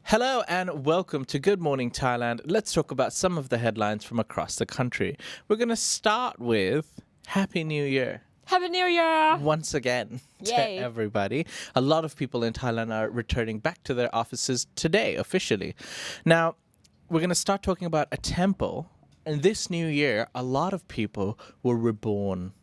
Hello and welcome to Good Morning Thailand. Let's talk about some of the headlines from across the country. We're going to start with Happy New Year. Happy New Year! Once again to Yay. everybody. A lot of people in Thailand are returning back to their offices today officially. Now, we're going to start talking about a temple. And this new year, a lot of people were reborn.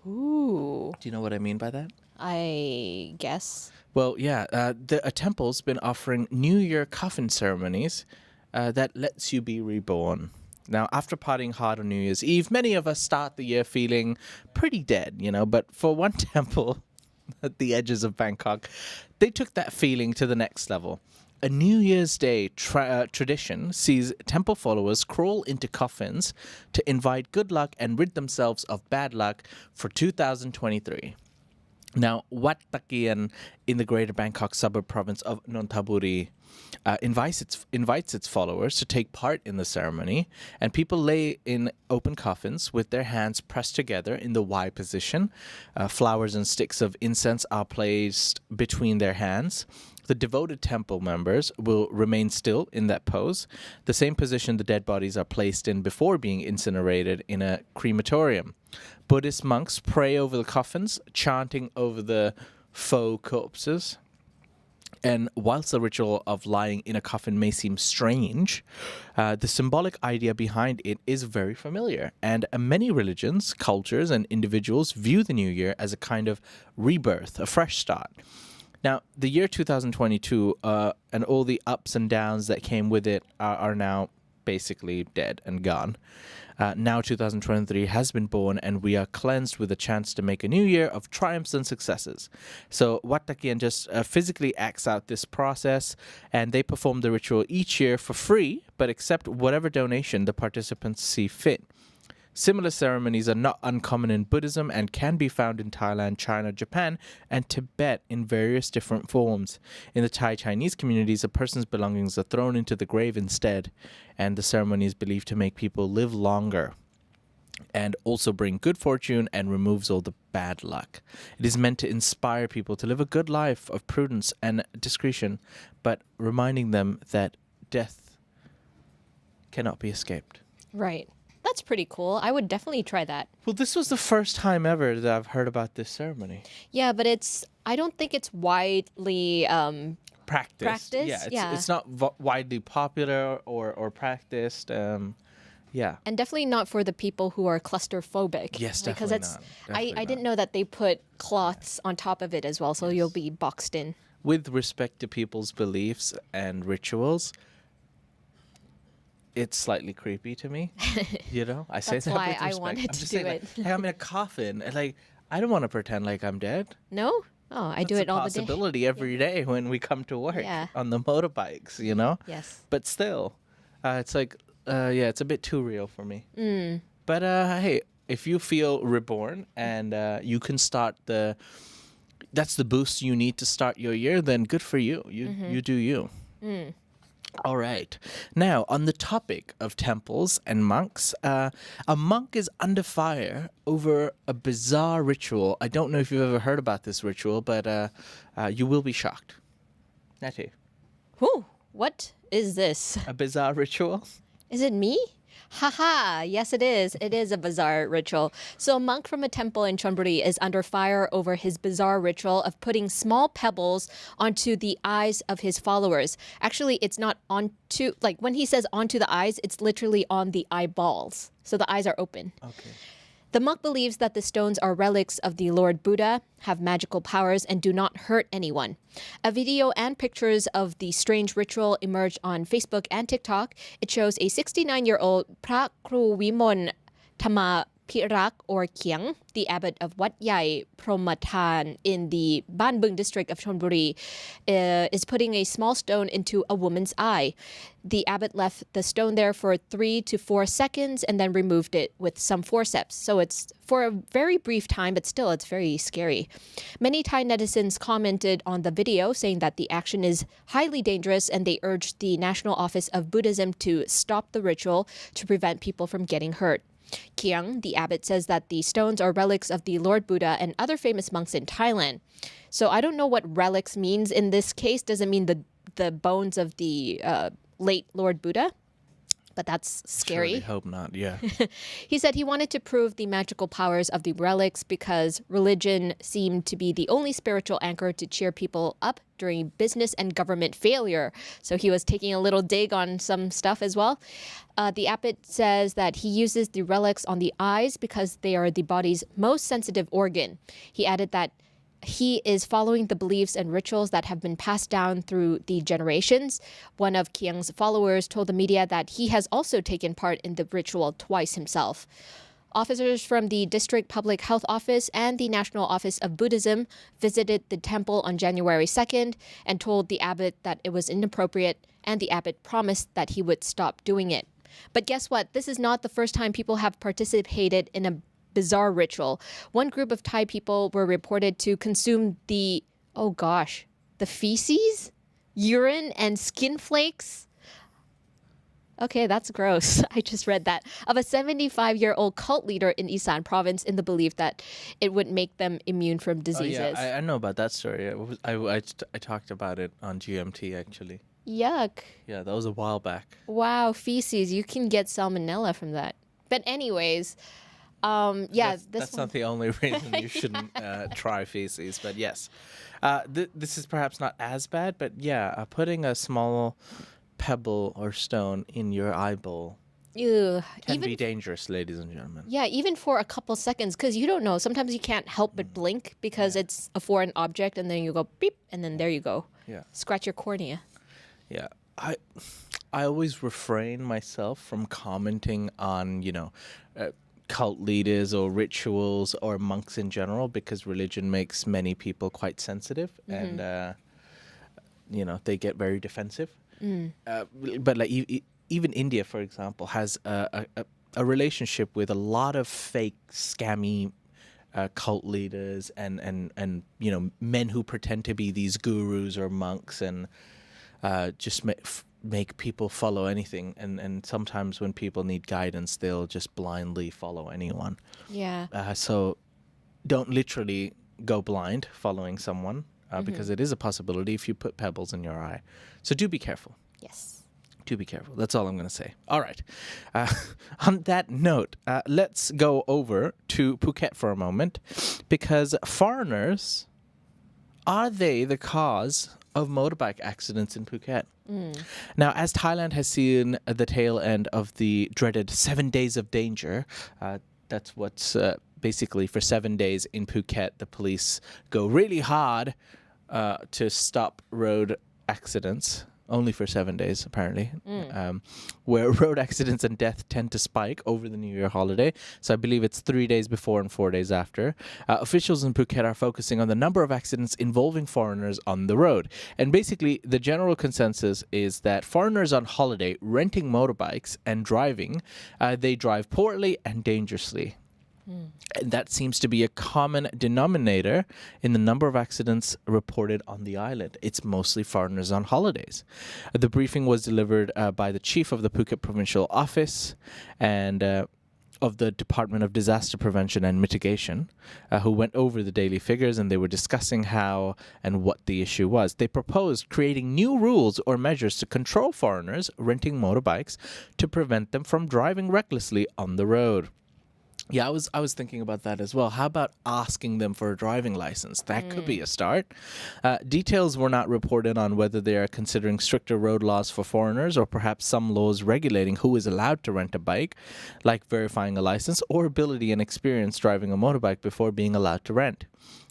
Ooh, Do you know what I mean by that? I guess. Well, yeah, a temple's been offering New Year coffin ceremonies that lets you be reborn. Now, after partying hard on New Year's Eve, many of us start the year feeling pretty dead, but for one temple at the edges of Bangkok, they took that feeling to the next level. A New Year's Day tradition sees temple followers crawl into coffins to invite good luck and rid themselves of bad luck for 2023. Now, Wat Takian in the greater Bangkok suburb province of Nonthaburi invites its followers to take part in the ceremony, and people lay in open coffins with their hands pressed together in the Y position. Flowers and sticks of incense are placed between their hands. The devoted temple members will remain still in that pose, the same position the dead bodies are placed in before being incinerated in a crematorium. Buddhist monks pray over the coffins, chanting over the faux corpses. And whilst the ritual of lying in a coffin may seem strange, the symbolic idea behind it is very familiar. And many religions, cultures, and individuals view the new year as a kind of rebirth, a fresh start. Now, the year 2022 and all the ups and downs that came with it are now basically dead and gone. Now 2023 has been born, and we are cleansed with a chance to make a new year of triumphs and successes. So Wat Takian just physically acts out this process, and they perform the ritual each year for free, but accept whatever donation the participants see fit. Similar ceremonies are not uncommon in Buddhism and can be found in Thailand, China, Japan, and Tibet in various different forms. In the Thai Chinese communities, a person's belongings are thrown into the grave instead, and the ceremony is believed to make people live longer and also bring good fortune and removes all the bad luck. It is meant to inspire people to live a good life of prudence and discretion, but reminding them that death cannot be escaped. Right. That's pretty cool. I would definitely try that. Well, this was the first time ever that I've heard about this ceremony. Yeah, but I don't think it's widely Practiced. Yeah, it's not widely popular or practiced. Yeah. and definitely not for the people who are claustrophobic. Yes, because definitely not. I didn't know that they put cloths on top of it as well, so you'll be boxed in. With respect to people's beliefs and rituals, it's slightly creepy to me. I say That's that why with I respect. wanted I'm to just do saying, it. Like, hey, I'm in a coffin, and I don't want to pretend like I'm dead. No? Oh, I do That's it a all the day. possibility every day when we come to work Yeah. on the motorbikes. Yes. But still, it's like, it's a bit too real for me. Mm. But hey, if you feel reborn and you can start that's the boost you need to start your year, then good for you. You do you. Mm. All right. Now, on the topic of temples and monks, a monk is under fire over a bizarre ritual. I don't know if you've ever heard about this ritual, but you will be shocked. Natty, Whew, what is this? a bizarre ritual? Is it me? Haha, yes it is. It is a bizarre ritual. So a monk from a temple in Chonburi is under fire over his bizarre ritual of putting small pebbles onto the eyes of his followers. Actually, it's not onto, like when he says onto the eyes, it's literally on the eyeballs. So the eyes are open. Okay. The monk believes that the stones are relics of the Lord Buddha, have magical powers, and do not hurt anyone. A video and pictures of the strange ritual emerged on Facebook and TikTok. It shows a 69-year-old Pra Kru Vimon Thama Pirak or Kiang, the abbot of Wat Yai Promatan in the Ban Bung district of Chonburi, is putting a small stone into a woman's eye. The abbot left the stone there for 3 to 4 seconds and then removed it with some forceps. So it's for a very brief time, but still it's very scary. Many Thai netizens commented on the video saying that the action is highly dangerous, and they urged the National Office of Buddhism to stop the ritual to prevent people from getting hurt. Kiang, the abbot, says that the stones are relics of the Lord Buddha and other famous monks in Thailand. So I don't know what relics means in this case. Does it mean the the bones of the late Lord Buddha. But that's scary. Surely hope not, yeah. He said he wanted to prove the magical powers of the relics because religion seemed to be the only spiritual anchor to cheer people up during business and government failure. So he was taking a little dig on some stuff as well. The abbot says that he uses the relics on the eyes because they are the body's most sensitive organ. He added that he is following the beliefs and rituals that have been passed down through the generations. One of Kiang's followers told the media that he has also taken part in the ritual twice himself. Officers from the District Public Health Office and the National Office of Buddhism visited the temple on January 2nd and told the abbot that it was inappropriate, and the abbot promised that he would stop doing it. But guess what? This is not the first time people have participated in a bizarre ritual. One group of Thai people were reported to consume the feces, urine, and skin flakes. Okay, that's gross. I just read that. Of a 75-year-old cult leader in Isan province in the belief that it would make them immune from diseases. Oh, yeah, I know about that story. I talked about it on GMT, actually. Yuck. Yeah, that was a while back. Wow, feces. You can get salmonella from that. But anyways, that's not the only reason you shouldn't try feces, but yes. This is perhaps not as bad, but yeah, putting a small pebble or stone in your eyeball Ew. can be dangerous, ladies and gentlemen. Yeah, even for a couple seconds, because you don't know. Sometimes you can't help but blink because it's a foreign object, and then you go beep, and then there you go. Yeah. Scratch your cornea. Yeah. I always refrain myself from commenting on, cult leaders or rituals or monks in general, because religion makes many people quite sensitive and they get very defensive. But like even India, for example, has a relationship with a lot of fake scammy cult leaders and men who pretend to be these gurus or monks and just make people follow anything, and sometimes when people need guidance, they'll just blindly follow anyone. Yeah. So don't literally go blind following someone, because it is a possibility if you put pebbles in your eye. So do be careful. Yes. Do be careful. That's all I'm going to say. All right. On that note, let's go over to Phuket for a moment, because foreigners, are they the cause of motorbike accidents in Phuket? Now, as Thailand has seen the tail end of the dreaded 7 days of danger, that's what's basically for 7 days in Phuket, the police go really hard to stop road accidents. Only for 7 days, apparently, where road accidents and death tend to spike over the New Year holiday. So I believe it's 3 days before and 4 days after. Officials in Phuket are focusing on the number of accidents involving foreigners on the road. And basically, the general consensus is that foreigners on holiday renting motorbikes and driving, they drive poorly and dangerously. And that seems to be a common denominator in the number of accidents reported on the island. It's mostly foreigners on holidays. The briefing was delivered by the chief of the Phuket Provincial Office and of the Department of Disaster Prevention and Mitigation, who went over the daily figures, and they were discussing how and what the issue was. They proposed creating new rules or measures to control foreigners renting motorbikes to prevent them from driving recklessly on the road. Yeah, I was thinking about that as well. How about asking them for a driving license? That could be a start. Details were not reported on whether they are considering stricter road laws for foreigners or perhaps some laws regulating who is allowed to rent a bike, like verifying a license or ability and experience driving a motorbike before being allowed to rent.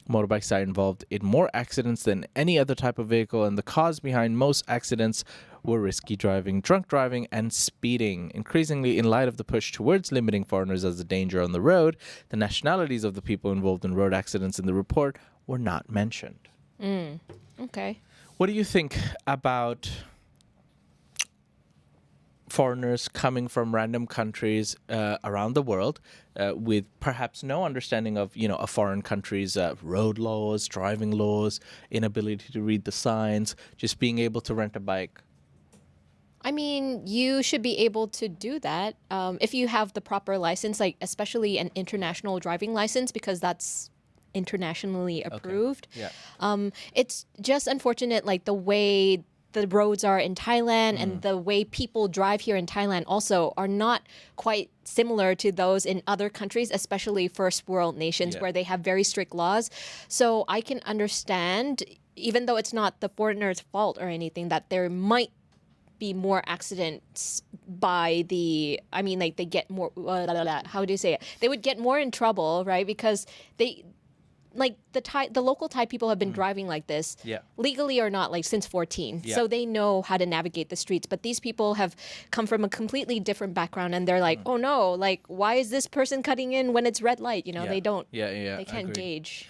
Motorbikes are involved in more accidents than any other type of vehicle, and the cause behind most accidents were risky driving, drunk driving, and speeding. Increasingly, in light of the push towards limiting foreigners as a danger on the road, the nationalities of the people involved in road accidents in the report were not mentioned. Okay. What do you think about foreigners coming from random countries around the world with perhaps no understanding of, a foreign country's road laws, driving laws, inability to read the signs, just being able to rent a bike? I mean, you should be able to do that if you have the proper license, like especially an international driving license, because that's internationally approved. Okay. Yeah. It's just unfortunate, like the way the roads are in Thailand and the way people drive here in Thailand also are not quite similar to those in other countries, especially first world nations Yeah. where they have very strict laws. So I can understand, even though it's not the foreigner's fault or anything, that there might be more accidents by like they get more, how do you say it? They would get more in trouble, right? Because the local Thai people have been driving like this, Yeah. legally or not, like since 14. Yeah. So they know how to navigate the streets. But these people have come from a completely different background, and they're like, oh no, like why is this person cutting in when it's red light? Yeah. They don't. Yeah. They can't Agreed. gauge.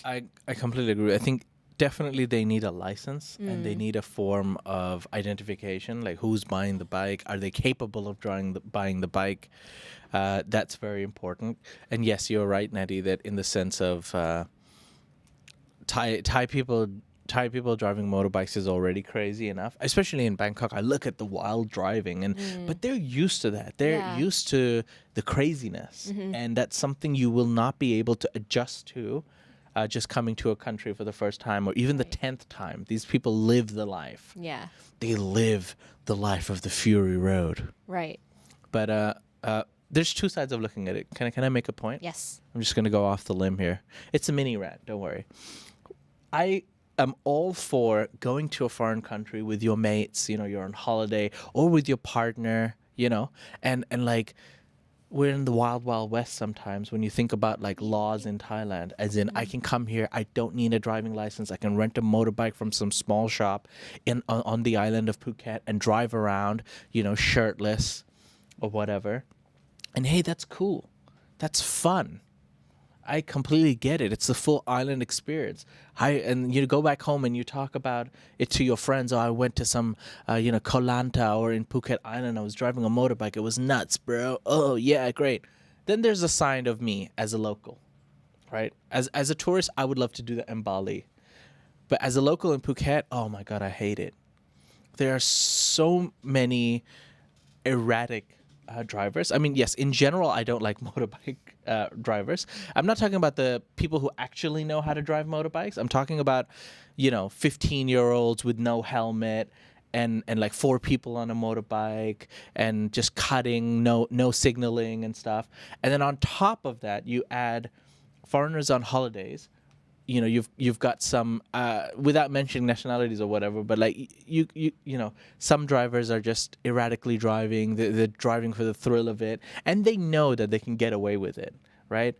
I completely agree. I think definitely they need a license and they need a form of identification, like who's buying the bike, are they capable of buying the bike. That's very important. And yes, you're right, Nettie, that in the sense of Thai people driving motorbikes is already crazy enough, especially in Bangkok. I look at the wild driving, but they're used to that. They're used to the craziness, and that's something you will not be able to adjust to just coming to a country for the first time or even the 10th time. These people live the life. Yeah. They live the life of the Fury Road. Right. But there's two sides of looking at it. Can I make a point? Yes. I'm just going to go off the limb here. It's a mini rant, don't worry. I am all for going to a foreign country with your mates, you're on holiday, or with your partner, and like we're in the wild, wild west sometimes when you think about like laws in Thailand, as in I can come here, I don't need a driving license. I can rent a motorbike from some small shop on the island of Phuket and drive around, shirtless or whatever. And hey, that's cool. That's fun. I completely get it. It's the full island experience. And you go back home and you talk about it to your friends. Oh, I went to some, Koh Lanta or in Phuket Island. I was driving a motorbike. It was nuts, bro. Oh, yeah, great. Then there's a side of me as a local, right? As a tourist, I would love to do that in Bali. But as a local in Phuket, oh my God, I hate it. There are so many erratic drivers. I mean, yes, in general, I don't like motorbike drivers. I'm not talking about the people who actually know how to drive motorbikes. I'm talking about, 15-year-olds with no helmet and like 4 people on a motorbike and just cutting, no signaling and stuff. And then on top of that, you add foreigners on holidays. You've got some without mentioning nationalities or whatever, but like some drivers are just erratically driving. They're driving for the thrill of it, and they know that they can get away with it, right?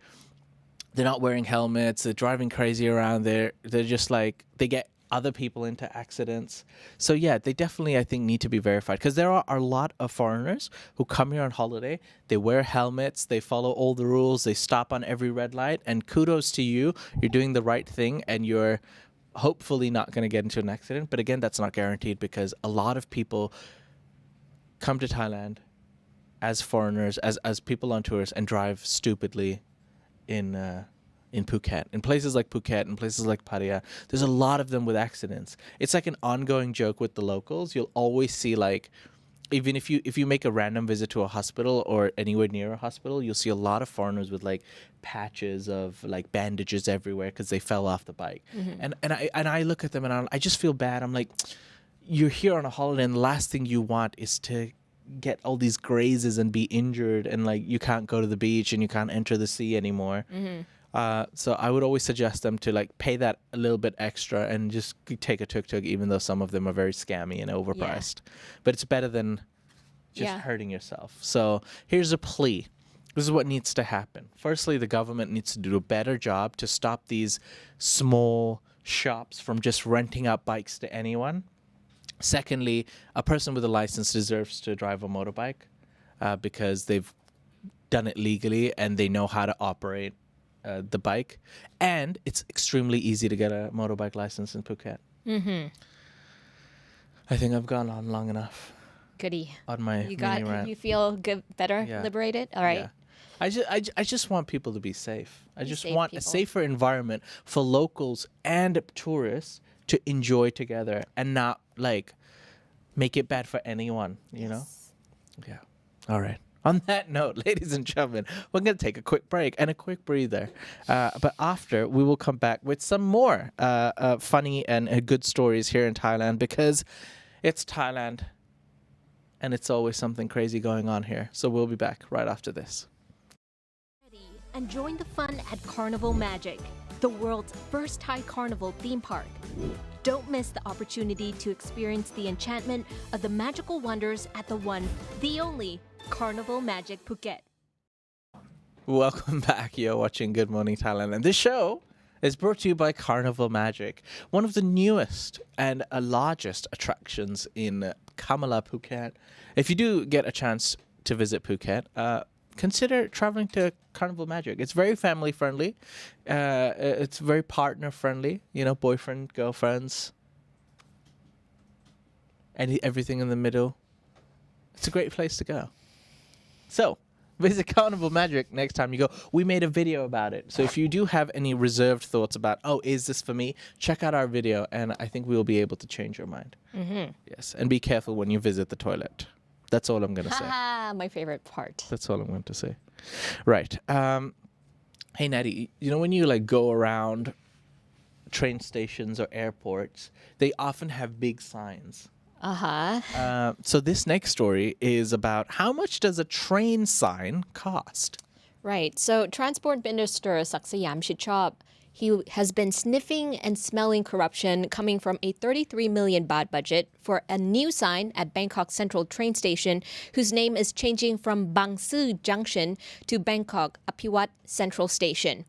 They're not wearing helmets. They're driving crazy around. They're just like they get other people into accidents. So yeah, they definitely, I think, need to be verified, because there are a lot of foreigners who come here on holiday. They wear helmets, they follow all the rules, they stop on every red light, and kudos to you. You're doing the right thing and you're hopefully not going to get into an accident. But again, that's not guaranteed, because a lot of people come to Thailand as foreigners, as people on tours, and drive stupidly in Phuket, in places like Phuket, in places like Pattaya. There's a lot of them with accidents. It's like an ongoing joke with the locals. You'll always see, like, even if you make a random visit to a hospital or anywhere near a hospital, you'll see a lot of foreigners with like patches of like bandages everywhere because they fell off the bike. And I look at them and I just feel bad. I'm like, you're here on a holiday and the last thing you want is to get all these grazes and be injured, and like you can't go to the beach and you can't enter the sea anymore. So I would always suggest them to like pay that a little bit extra and just take a tuk-tuk, even though some of them are very scammy and overpriced. But it's better than just hurting yourself. So here's a plea. This is what needs to happen. Firstly, the government needs to do a better job to stop these small shops from just renting out bikes to anyone. Secondly, a person with a license deserves to drive a motorbike because they've done it legally and they know how to operate the bike, and it's extremely easy to get a motorbike license in Phuket. I think I've gone on long enough. Goody. On my mini rant. You feel good, better, liberated? All right. Yeah. I just want people to be safe. I just safe want people. a safer environment for locals and tourists to enjoy together and not like make it bad for anyone, you know? Yeah. All right. On that note, ladies and gentlemen, we're going to take a quick break and a quick breather. But after, we will come back with some more funny and good stories here in Thailand because it's Thailand and it's always something crazy going on here. So we'll be back right after this. And join the fun at Carnival Magic, the world's first Thai carnival theme park. Don't miss the opportunity to experience the enchantment of the magical wonders at the one, the only Carnival Magic Phuket. Welcome back. You're watching Good Morning Thailand. And this show is brought to you by Carnival Magic, one of the newest and largest attractions in Kamala, Phuket. If you do get a chance to visit Phuket, consider traveling to Carnival Magic. It's very family friendly. It's very partner friendly. You know, boyfriend, girlfriends, and everything in the middle. It's a great place to go. So, visit Carnival Magic next time you go. We made a video about it. So if you do have any reserved thoughts about, oh, is this for me? Check out our video, and I think we will be able to change your mind. Mm-hmm. Yes, and be careful when you visit the toilet. That's all I'm going to say. My favorite part. That's all I'm going to say. Right. Hey, Natty, you know when you like go around train stations or airports, they often have big signs. So this next story is about how much does a train sign cost? Right. So Transport Minister Saksayam Shichop, he has been sniffing and smelling corruption coming from a 33 million baht budget for a new sign at Bangkok Central train station whose name is changing from Bang Sue Junction to Bangkok Aphiwat Central Station.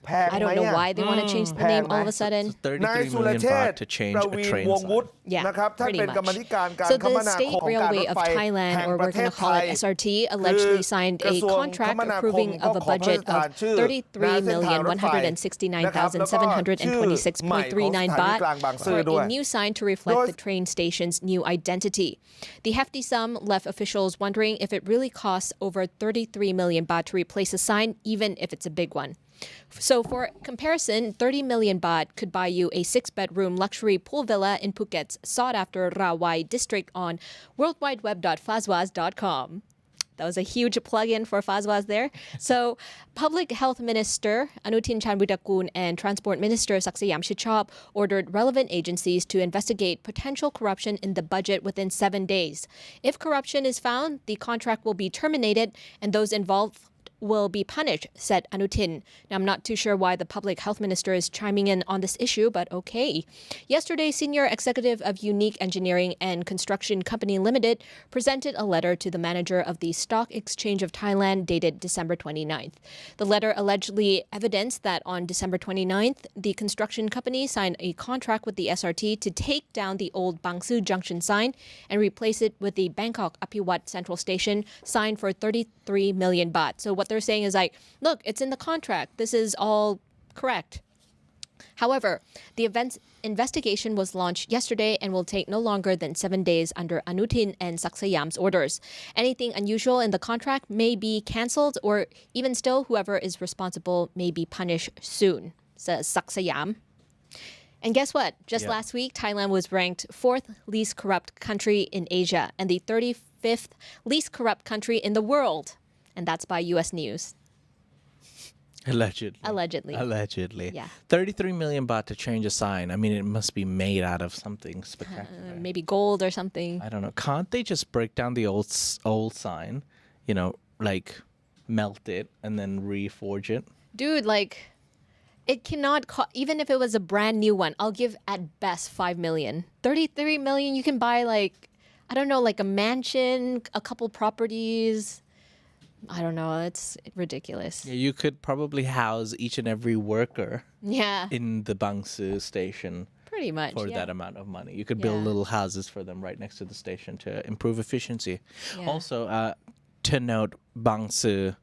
I don't know why they want to change the name all of a sudden. 33 million baht to change a train sign. Yeah, pretty much. So the State Railway of Thailand, or we're going to call it SRT, allegedly signed a contract approving of a budget of 33,169,726.39 baht for a new sign to reflect the train station's new identity. The hefty sum left officials wondering if it really costs over 33 million baht to replace a sign, even if it's a big one. So for comparison, 30 million baht could buy you a 6-bedroom luxury pool villa in Phuket's sought-after Rawai district on worldwideweb.fazwaz.com. That was a huge plug-in for Fazwaz there. So Public Health Minister Anutin Chanwitakul and Transport Minister Saksayam Shichop ordered relevant agencies to investigate potential corruption in the budget within 7 days. If corruption is found, the contract will be terminated and those involved will be punished, said Anutin. Now, I'm not too sure why the public health minister is chiming in on this issue, but okay. Yesterday, senior executive of Unique Engineering and Construction Company Limited presented a letter to the manager of the Stock Exchange of Thailand dated December 29th. The letter allegedly evidenced that on December 29th, the construction company signed a contract with the SRT to take down the old Bang Sue Junction sign and replace it with the Bangkok Aphiwat Central Station sign for 33 million baht. So what they're saying is like, look, it's in the contract. This is all correct. However, the investigation was launched yesterday and will take no longer than 7 days under Anutin and Saksayam's orders. Anything unusual in the contract may be cancelled, or even still, whoever is responsible may be punished soon, says Saksayam. And guess what? Just last week, Thailand was ranked 4th least corrupt country in Asia and the 35th least corrupt country in the world. And that's by U.S. News. Allegedly. Yeah. 33 million baht to change a sign. I mean, it must be made out of something spectacular. Maybe gold or something. I don't know. Can't they just break down the old sign, you know, like melt it and then reforge it? Dude, like, it cannot, even if it was a brand new one, I'll give at best 5 million. 33 million, you can buy like, I don't know, like a mansion, a couple properties. I don't know. It's ridiculous. Yeah, you could probably house each and every worker Yeah. in the Bang Sue station Pretty much. for Yeah. that amount of money. You could build Yeah. little houses for them right next to the station to improve efficiency. Yeah. Also, to note, Bang Sue,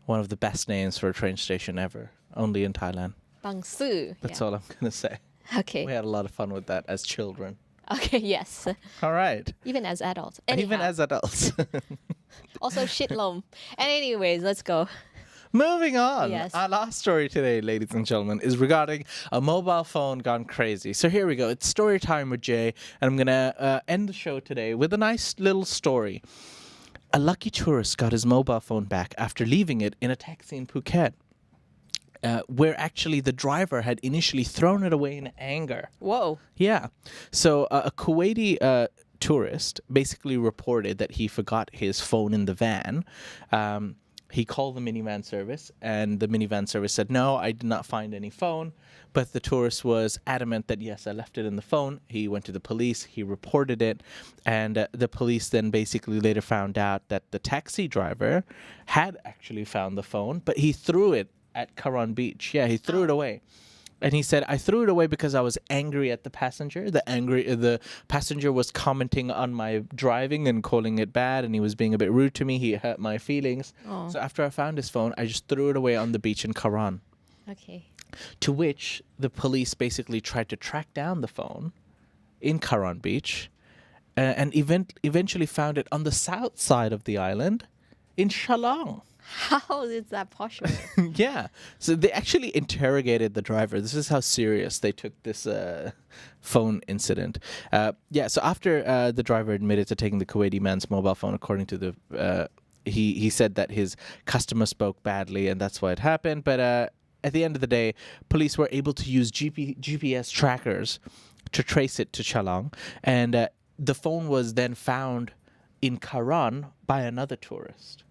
one of the best names for a train station ever, only in Thailand. Bang Sue. That's all I'm going to say. Okay. We had a lot of fun with that as children. Okay, yes. All right. Even as adults. Even Anyhow. as adults. Also shitlom. And anyways, let's go. Moving on. Yes. Our last story today, ladies and gentlemen, is regarding a mobile phone gone crazy. So here we go. It's story time with Jay, and I'm going to end the show today with a nice little story. A lucky tourist got his mobile phone back after leaving it in a taxi in Phuket, where actually the driver had initially thrown it away in anger. Whoa. Yeah. So a Kuwaiti tourist basically reported that he forgot his phone in the van. He called the minivan service, and the minivan service said, no, I did not find any phone. But the tourist was adamant that, yes, I left it in the phone. He went to the police. He reported it. And the police then basically later found out that the taxi driver had actually found the phone, but he threw it at Karan Beach. Yeah, he threw it away. And he said, I threw it away because I was angry at the passenger. The passenger was commenting on my driving and calling it bad, and he was being a bit rude to me. He hurt my feelings. Oh. So after I found his phone, I just threw it away on the beach in Karan. Okay. To which the police basically tried to track down the phone in Karan Beach, and eventually found it on the south side of the island in Shillong. How is that possible? Yeah. So they actually interrogated the driver. This is how serious they took this phone incident. So after the driver admitted to taking the Kuwaiti man's mobile phone, according to the he said that his customer spoke badly and that's why it happened. But at the end of the day, police were able to use GPS trackers to trace it to Chalong, and the phone was then found in Karan by another tourist.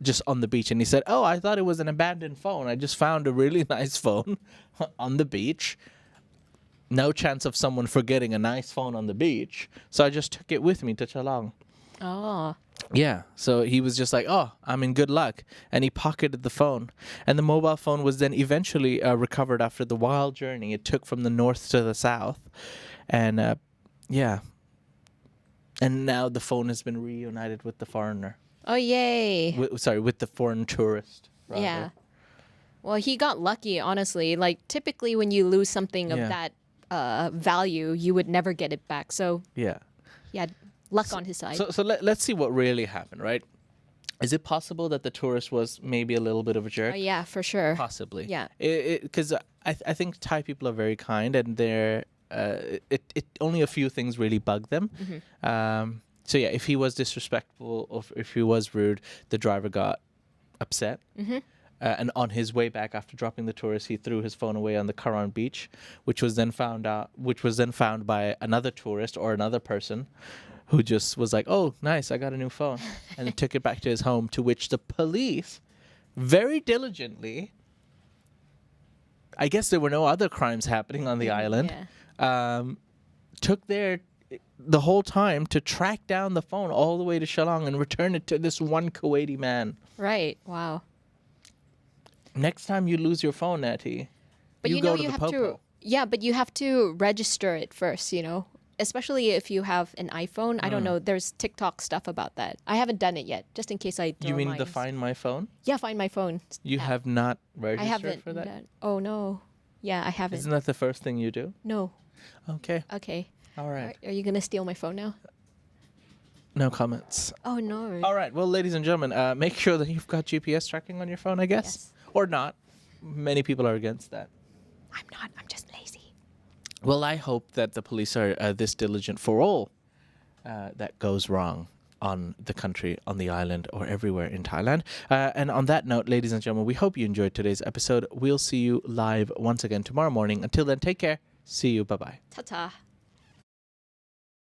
Just on the beach, and he said, oh, I thought it was an abandoned phone. I just found a really nice phone on the beach. No chance of someone forgetting a nice phone on the beach, so I just took it with me to Chalong. Oh. Yeah, so he was just like, oh, I'm in good luck, and he pocketed the phone. And the mobile phone was then eventually recovered after the wild journey it took from the north to the south. And yeah, and now the phone has been reunited with the foreigner. Oh, yay. With the foreign tourist. Rather. Yeah. Well, he got lucky, honestly. Like, typically when you lose something of Yeah. that value, you would never get it back. So Yeah. he had luck on his side. So let's see what really happened, right? Is it possible that the tourist was maybe a little bit of a jerk? Yeah, for sure. Possibly. Yeah. Because I think Thai people are very kind, and they're it only a few things really bug them. So yeah, if he was disrespectful or if he was rude, the driver got upset. And on his way back after dropping the tourist, he threw his phone away on the Karan beach, which was then found by another tourist or another person who just was like, oh, nice, I got a new phone, and then took it back to his home, to which the police very diligently, I guess there were no other crimes happening on the island, took the whole time to track down the phone all the way to Shillong and return it to this one Kuwaiti man. Right. Wow. Next time you lose your phone, Natty, But you you know go to you the have popo. to. Yeah, but you have to register it first. Especially if you have an iPhone. I don't know. There's TikTok stuff about that. I haven't done it yet, just in case I throw You mean mine. the Find My Phone? Yeah, Find My Phone. You app. have not I registered haven't for that? done. Oh no. Yeah, I haven't. Isn't that the first thing you do? No. Okay. Okay. All right. Are you gonna steal my phone now? No comments. Oh no. All right. Well, ladies and gentlemen, make sure that you've got GPS tracking on your phone, I guess. Yes. Or not. Many people are against that. I'm not. I'm just lazy. Well, I hope that the police are this diligent for all that goes wrong on the country, on the island, or everywhere in Thailand. And on that note, ladies and gentlemen, we hope you enjoyed today's episode. We'll see you live once again tomorrow morning. Until then, take care. See you. Bye-bye. Ta-ta.